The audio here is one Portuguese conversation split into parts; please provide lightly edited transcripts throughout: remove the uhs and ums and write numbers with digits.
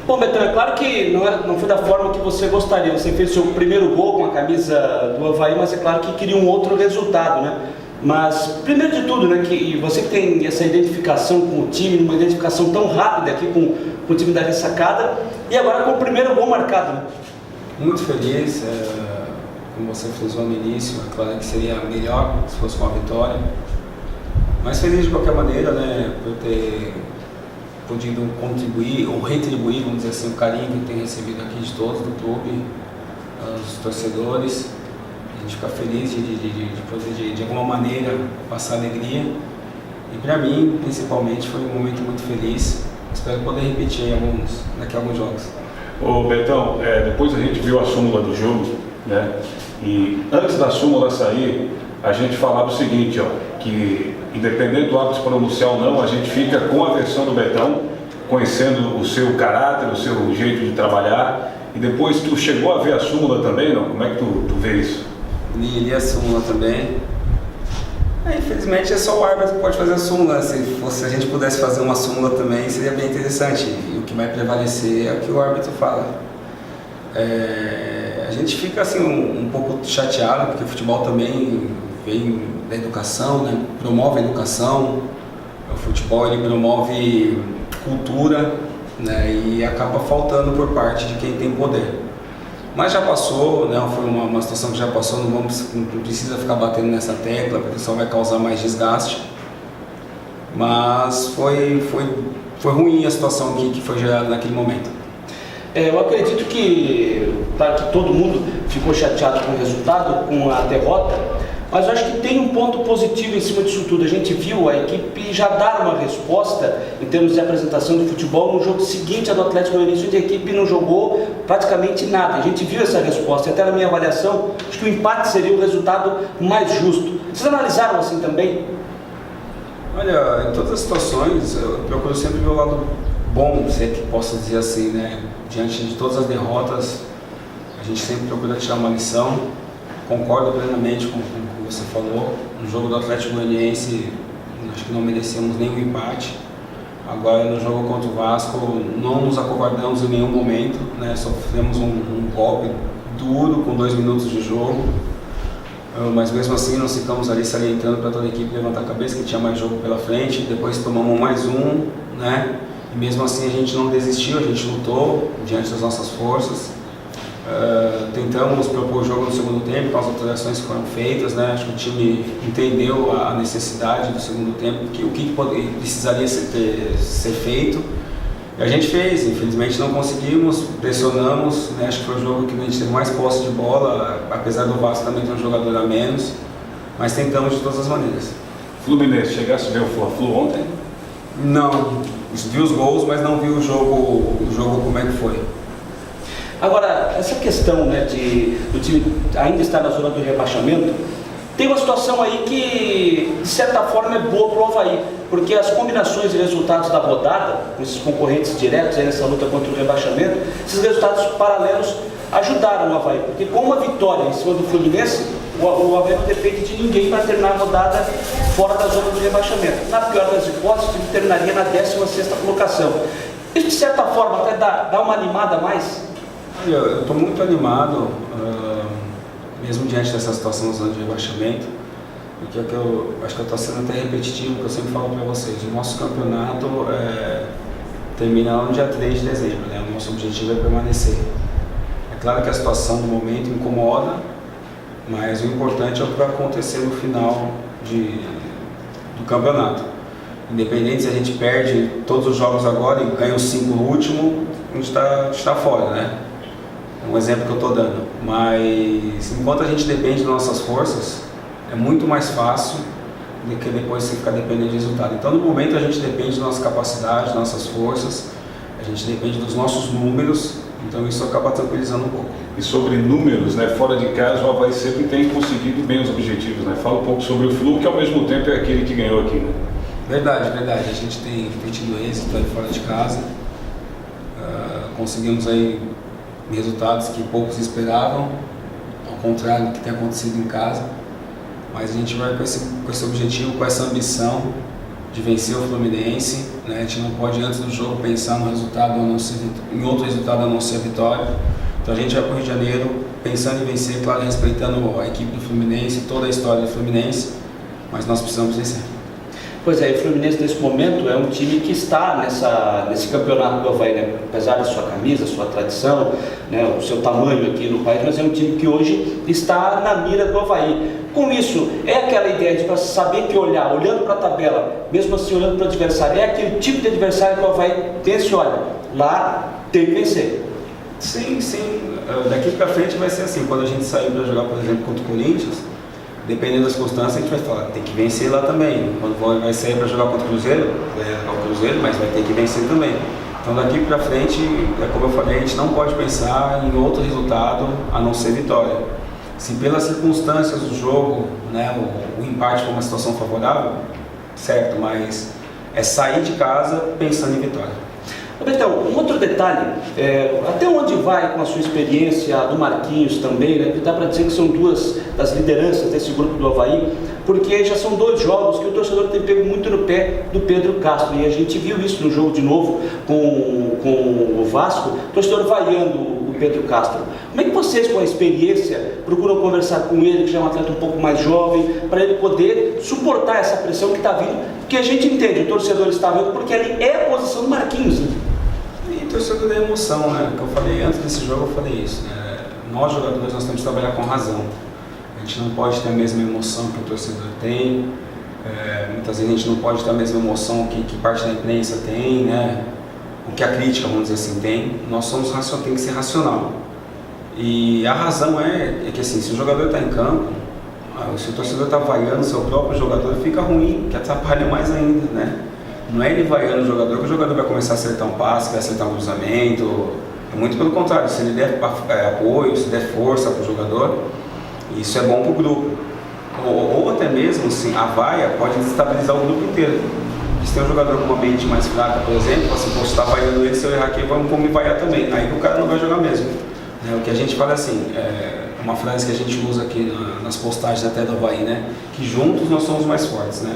Bom, Betão, é claro que não foi da forma que você gostaria. Você fez seu primeiro gol com a camisa do Avaí, mas é claro que queria um outro resultado, né? Mas, primeiro de tudo, né, que você que tem essa identificação com o time, uma identificação tão rápida aqui com o time da Ressacada, e agora com o primeiro gol marcado, né? Muito feliz, como você frisou no início, é claro que seria melhor se fosse uma vitória, mas feliz de qualquer maneira, né, por ter podido contribuir ou retribuir, vamos dizer assim, o carinho que tem recebido aqui de todos do clube, os torcedores. A gente fica feliz de poder de alguma maneira passar alegria, e para mim principalmente foi um momento muito feliz. Espero poder repetir daqui a alguns jogos. Ô Betão, depois a gente viu a súmula do jogo, né? E antes da súmula sair, a gente falava o seguinte, ó, que independente do árbitro se pronunciar ou não, a gente fica com a versão do Betão, conhecendo o seu caráter, o seu jeito de trabalhar. E depois tu chegou a ver a súmula também, não? Como é que tu vê isso? Li a súmula também. Infelizmente é só o árbitro que pode fazer a súmula. Se a gente pudesse fazer uma súmula também, seria bem interessante. E o que vai prevalecer é o que o árbitro fala. A gente fica assim um pouco chateado, porque o futebol também vem da educação, né? Promove a educação. O futebol ele promove cultura, né? E acaba faltando por parte de quem tem poder. Mas já passou, né? Foi uma situação que já passou, não precisa ficar batendo nessa tecla, porque só vai causar mais desgaste. Mas foi ruim a situação que foi gerada naquele momento. Eu acredito que, claro que todo mundo ficou chateado com o resultado, com a derrota, mas eu acho que tem um ponto positivo em cima disso tudo. A gente viu a equipe já dar uma resposta em termos de apresentação do futebol no jogo seguinte ao do Atlético Goianiense, onde a equipe não jogou praticamente nada. A gente viu essa resposta e até na minha avaliação, acho que o empate seria o resultado mais justo. Vocês analisaram assim também? Olha, em todas as situações, eu procuro sempre ver o lado bom, se é que posso dizer assim, né? Diante de todas as derrotas, a gente sempre procura tirar uma lição. Concordo plenamente com o que você falou. No jogo do Atlético Goianiense, acho que não merecemos nenhum empate. Agora, no jogo contra o Vasco, não nos acovardamos em nenhum momento, né? Sofremos um golpe duro com 2 minutos de jogo, mas mesmo assim nós ficamos ali salientando para toda a equipe levantar a cabeça, que tinha mais jogo pela frente. Depois tomamos mais um, né? E mesmo assim a gente não desistiu, a gente lutou diante das nossas forças. Tentamos propor o jogo no segundo tempo com as alterações que foram feitas, né? Acho que o time entendeu a necessidade do segundo tempo, o que precisaria ser feito, e a gente fez. Infelizmente não conseguimos, pressionamos, né? Acho que foi o jogo que a gente teve mais posse de bola, apesar do Vasco também ter um jogador a menos, mas tentamos de todas as maneiras. Fluminense, chegasse a ver o Fla-Flu ontem? Não, vi os gols, mas não vi o jogo como é que foi. Agora, essa questão, né, do time ainda estar na zona do rebaixamento, tem uma situação aí que, de certa forma, é boa para o Avaí, porque as combinações de resultados da rodada, com esses concorrentes diretos aí nessa luta contra o rebaixamento, esses resultados paralelos ajudaram o Avaí, porque com uma vitória em cima do Fluminense, o Avaí não depende de ninguém para terminar a rodada fora da zona do rebaixamento. Na pior das hipóteses, o time terminaria na 16ª colocação. Isso, de certa forma, até dá uma animada a mais? Olha, eu estou muito animado, mesmo diante dessa situação da zona de rebaixamento, porque eu acho que eu estou sendo até repetitivo, que eu sempre falo para vocês. O nosso campeonato termina no dia 3 de dezembro, né? O nosso objetivo é permanecer. É claro que a situação do momento incomoda, mas o importante é o que vai acontecer no final do campeonato. Independente se a gente perde todos os jogos agora e ganha os 5 no último, a gente está fora, né? Um exemplo que eu estou dando. Mas enquanto a gente depende das nossas forças, é muito mais fácil do que depois você ficar dependendo de resultado. Então, no momento, a gente depende da nossa capacidade, das nossas forças, a gente depende dos nossos números, então isso acaba tranquilizando um pouco. E sobre números, né, fora de casa, o Avaí sempre tem conseguido bem os objetivos, né? Fala um pouco sobre o Flu, que ao mesmo tempo é aquele que ganhou aqui, né? Verdade. A gente tem tido êxito aí fora de casa. Conseguimos aí resultados que poucos esperavam, ao contrário do que tem acontecido em casa. Mas a gente vai com esse objetivo, com essa ambição, de vencer o Fluminense, né? A gente não pode antes do jogo pensar no resultado ou não ser, em outro resultado a não ser a vitória. Então a gente vai para o Rio de Janeiro pensando em vencer, claro, respeitando a equipe do Fluminense, toda a história do Fluminense, mas nós precisamos vencer. Pois é, o Fluminense nesse momento é um time que está nesse campeonato do Avaí, né? Apesar da sua camisa, sua tradição, né? O seu tamanho aqui no país, mas é um time que hoje está na mira do Avaí. Com isso, é aquela ideia de para saber que olhando para a tabela, mesmo assim olhando para o adversário, é aquele tipo de adversário que o Avaí pensa, olha, lá tem que vencer. Sim, sim. Daqui para frente vai ser assim, quando a gente sair para jogar, por exemplo, contra o Corinthians, dependendo das circunstâncias, a gente vai falar, tem que vencer lá também. Quando vai sair para jogar contra o Cruzeiro, vai jogar o Cruzeiro, mas vai ter que vencer também. Então daqui para frente, como eu falei, a gente não pode pensar em outro resultado a não ser vitória. Se pelas circunstâncias do jogo, né, o empate for uma situação favorável, certo, mas é sair de casa pensando em vitória. Então, um outro detalhe, até onde vai com a sua experiência do Marquinhos também, né? Dá para dizer que são duas das lideranças desse grupo do Avaí, porque já são 2 jogos que o torcedor tem pego muito no pé do Pedro Castro, e a gente viu isso no jogo de novo com o Vasco, o torcedor vaiando o Pedro Castro. Como é que vocês, com a experiência, procuram conversar com ele, que já é um atleta um pouco mais jovem, para ele poder suportar essa pressão que está vindo? Porque a gente entende, o torcedor está vendo, porque ali é a posição do Marquinhos, né? E torcedor da emoção, né? Que eu falei antes desse jogo, eu falei isso, né? Nós jogadores, nós temos que trabalhar com razão. A gente não pode ter a mesma emoção que o torcedor tem, muitas vezes a gente não pode ter a mesma emoção que parte da imprensa tem, né? O que a crítica, vamos dizer assim, tem. Nós somos racionais, tem que ser racional. E a razão é que assim, se o jogador está em campo, se o torcedor está vaiando o seu próprio jogador, fica ruim, que atrapalha mais ainda, né? Não é ele vaiando o jogador que o jogador vai começar a acertar um passe, vai acertar um cruzamento. É muito pelo contrário, se ele der apoio, se der força para o jogador, isso é bom para o grupo. Ou até mesmo, assim, a vaia pode desestabilizar o grupo inteiro. Se tem um jogador com uma mente mais fraca, por exemplo, assim, você está vaiando ele, se eu errar aqui, vamos me vaiar também. Aí o cara não vai jogar mesmo. O que a gente fala assim, uma frase que a gente usa aqui nas postagens até do Avaí, né? Que juntos nós somos mais fortes, né?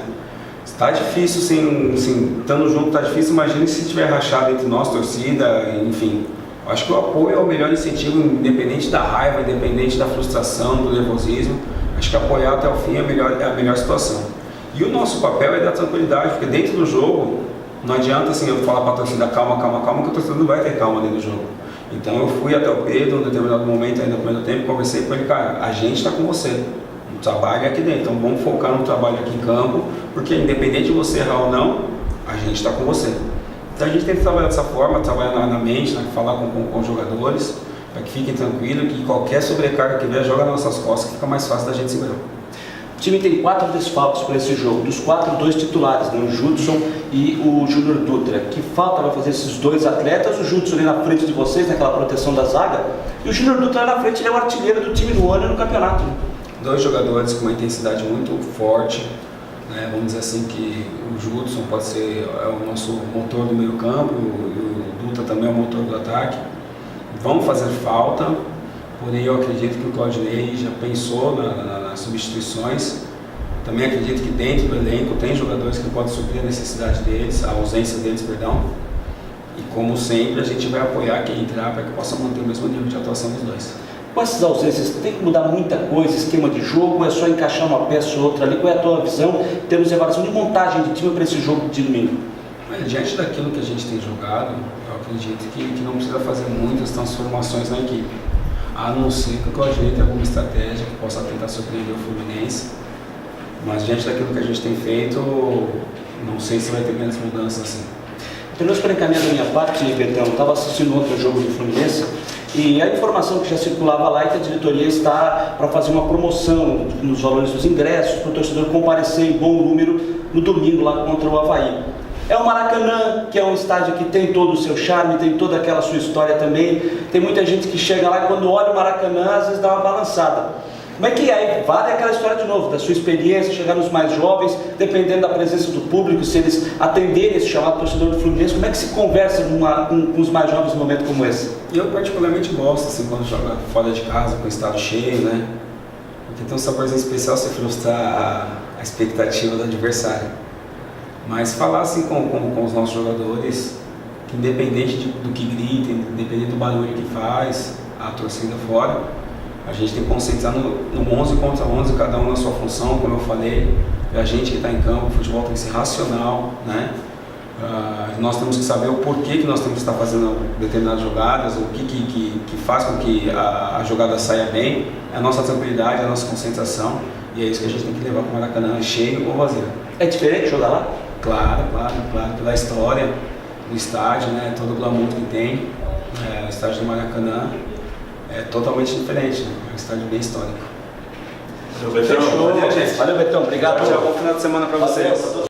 Está difícil, estando junto está difícil, imagine se estiver rachado entre nós, torcida, enfim. Eu acho que o apoio é o melhor incentivo, independente da raiva, independente da frustração, do nervosismo. Acho que apoiar até o fim é a melhor situação. E o nosso papel é dar tranquilidade, porque dentro do jogo, não adianta assim, eu falar para a torcida calma, que o torcedor não vai ter calma dentro do jogo. Então eu fui até o Pedro, em determinado momento, ainda no primeiro tempo, conversei com ele, cara, a gente está com você. O trabalho é aqui dentro, então vamos focar no trabalho aqui em campo, porque independente de você errar ou não, a gente está com você. Então a gente tem que trabalhar dessa forma, trabalhar na mente, né, falar com os jogadores, para que fiquem tranquilos, que qualquer sobrecarga que vier, joga nas nossas costas, que fica mais fácil da gente segurar. O time tem 4 desfalques para esse jogo, dos 4, 2 titulares, né? O Judson e o Júnior Dutra. Que falta vai fazer esses 2 atletas, o Judson ali na frente de vocês, naquela proteção da zaga, e o Júnior Dutra lá na frente, ele é o artilheiro do time do ano e no campeonato. 2 jogadores com uma intensidade muito forte, né? Vamos dizer assim que o Judson pode ser o nosso motor do meio campo, e o Dutra também é o motor do ataque. Vão fazer falta, porém eu acredito que o Claudinei já pensou nas substituições. Também acredito que dentro do elenco tem jogadores que podem suprir a necessidade deles, a ausência deles, perdão. E como sempre a gente vai apoiar quem entrar para que possa manter o mesmo nível de atuação dos 2. Com essas ausências, tem que mudar muita coisa, esquema de jogo, é só encaixar uma peça ou outra ali? Qual é a tua visão em termos de avaliação de montagem de time para esse jogo de domingo? Diante daquilo que a gente tem jogado, eu acredito que não precisa fazer muitas transformações na equipe, a não ser que o Claudinei tenha alguma estratégia que possa tentar surpreender o Fluminense, mas diante daquilo que a gente tem feito, não sei se vai ter menos mudanças assim. Então, para encaminhar da minha parte, Betão, eu estava assistindo outro jogo do Fluminense e a informação que já circulava lá é que a diretoria está para fazer uma promoção nos valores dos ingressos para o torcedor comparecer em bom número no domingo lá contra o Avaí. É o Maracanã, que é um estádio que tem todo o seu charme, tem toda aquela sua história também. Tem muita gente que chega lá e quando olha o Maracanã, às vezes dá uma balançada. Como é que é? Vale aquela história de novo, da sua experiência, chegar nos mais jovens, dependendo da presença do público, se eles atenderem esse chamado torcedor do Fluminense, como é que se conversa com os mais jovens num momento como esse? Eu particularmente gosto, assim, quando joga fora de casa, com o estádio cheio, né? Porque tem um saborzinho especial se frustrar a expectativa do adversário. Mas falar assim com os nossos jogadores, que independente do que gritem, independente do barulho que faz, a torcida fora, a gente tem que concentrar no 11 contra 11, cada um na sua função, como eu falei. É a gente que está em campo, o futebol tem que ser racional, né? Nós temos que saber o porquê que nós temos que estar fazendo determinadas jogadas, o que faz com que a jogada saia bem, é a nossa tranquilidade, a nossa concentração, e é isso que a gente tem que levar para o Maracanã, cheio ou vazio. É diferente jogar lá? Claro, pela história do estádio, né? Todo o glamour que tem, o estádio do Maracanã é totalmente diferente, né? É um estádio bem histórico. Valeu, Betão. Valeu, gente. Valeu, Betão. Obrigado. Bom final de semana para vocês.